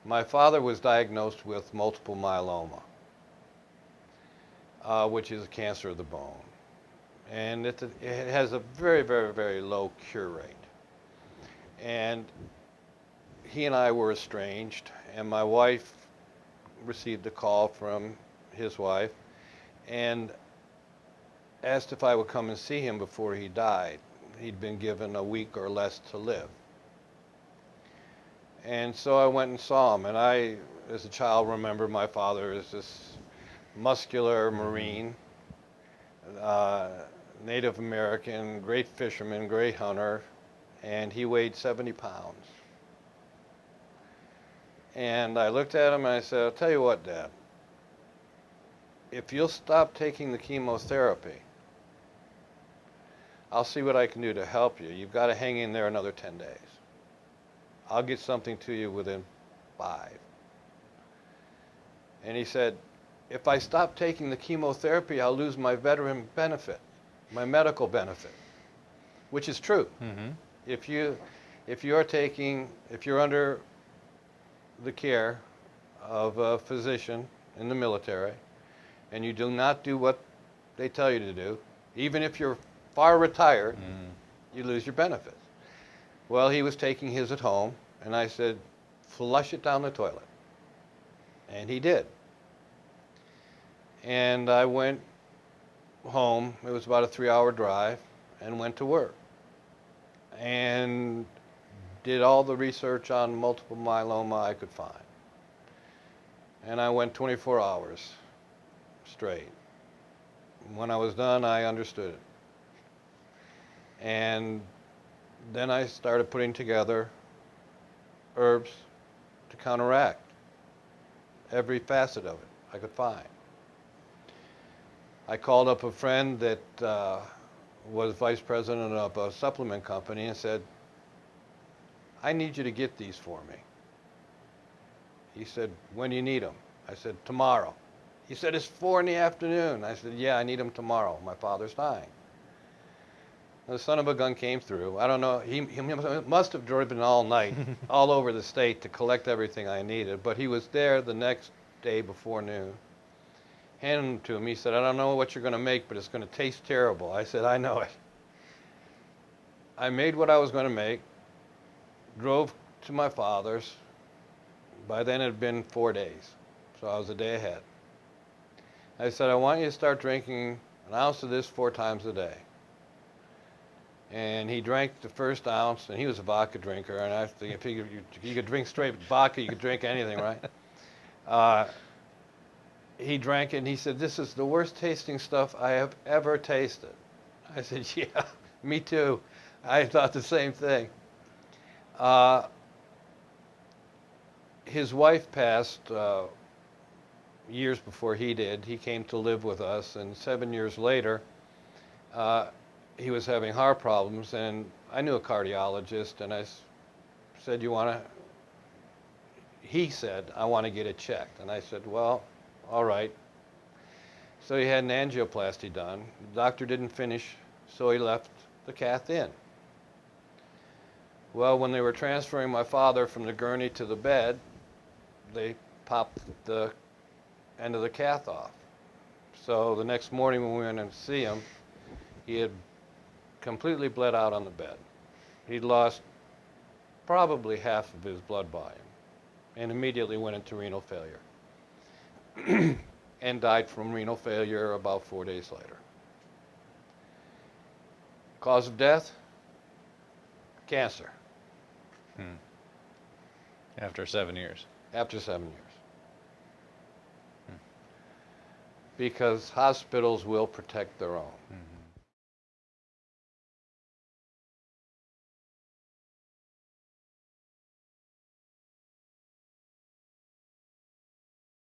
My father was diagnosed with multiple myeloma, which is a cancer of the bone. And it has a very, very, very low cure rate. And he and I were estranged, and my wife received a call from his wife and asked if I would come and see him before he died. He'd been given a week or less to live. And so I went and saw him, and I, as a child, remember my father as this muscular Marine, Native American, great fisherman, great hunter, and he weighed 70 pounds. And I looked at him and I said, I'll tell you what, Dad, if you'll stop taking the chemotherapy, I'll see what I can do to help you. You've got to hang in there another 10 days. I'll get something to you within 5. And he said, if I stop taking the chemotherapy, I'll lose my veteran benefit, my medical benefit, which is true. Mm-hmm. If you're under the care of a physician in the military, and you do not do what they tell you to do, even if you're far retired, you lose your benefits. Well, he was taking his at home, and I said, flush it down the toilet. And he did. And I went home, it was about a 3-hour drive, and went to work. And did all the research on multiple myeloma I could find. And I went 24 hours straight. When I was done, I understood it. And then I started putting together herbs to counteract every facet of it I could find. I called up a friend that was vice president of a supplement company and said, I need you to get these for me. He said, when do you need them? I said, tomorrow. He said, it's 4 in the afternoon. I said, yeah, I need them tomorrow. My father's dying. The son of a gun came through. I don't know, he must have driven all night, all over the state to collect everything I needed, but he was there the next day before noon. Handed them to him. He said, I don't know what you're going to make, but it's going to taste terrible. I said, I know it. I made what I was going to make, drove to my father's. By then it had been 4 days, so I was a day ahead. I said, I want you to start drinking an ounce of this 4 times a day. And he drank the first ounce, and he was a vodka drinker, and I think if you could drink straight vodka, you could drink anything, right? He drank it, and he said, this is the worst tasting stuff I have ever tasted. I said, yeah, me too. I thought the same thing. His wife passed years before he did. He came to live with us, and 7 years later, he was having heart problems, and I knew a cardiologist, and I said, he said, I want to get it checked. And I said, well, all right. So he had an angioplasty done. The doctor didn't finish, so he left the cath in. Well, when they were transferring my father from the gurney to the bed, they popped the end of the cath off. So the next morning when we went in to see him, he had completely bled out on the bed. He'd lost probably half of his blood volume and immediately went into renal failure and died from renal failure about 4 days later. Cause of death? Cancer. After 7 years. After 7 years. Because hospitals will protect their own.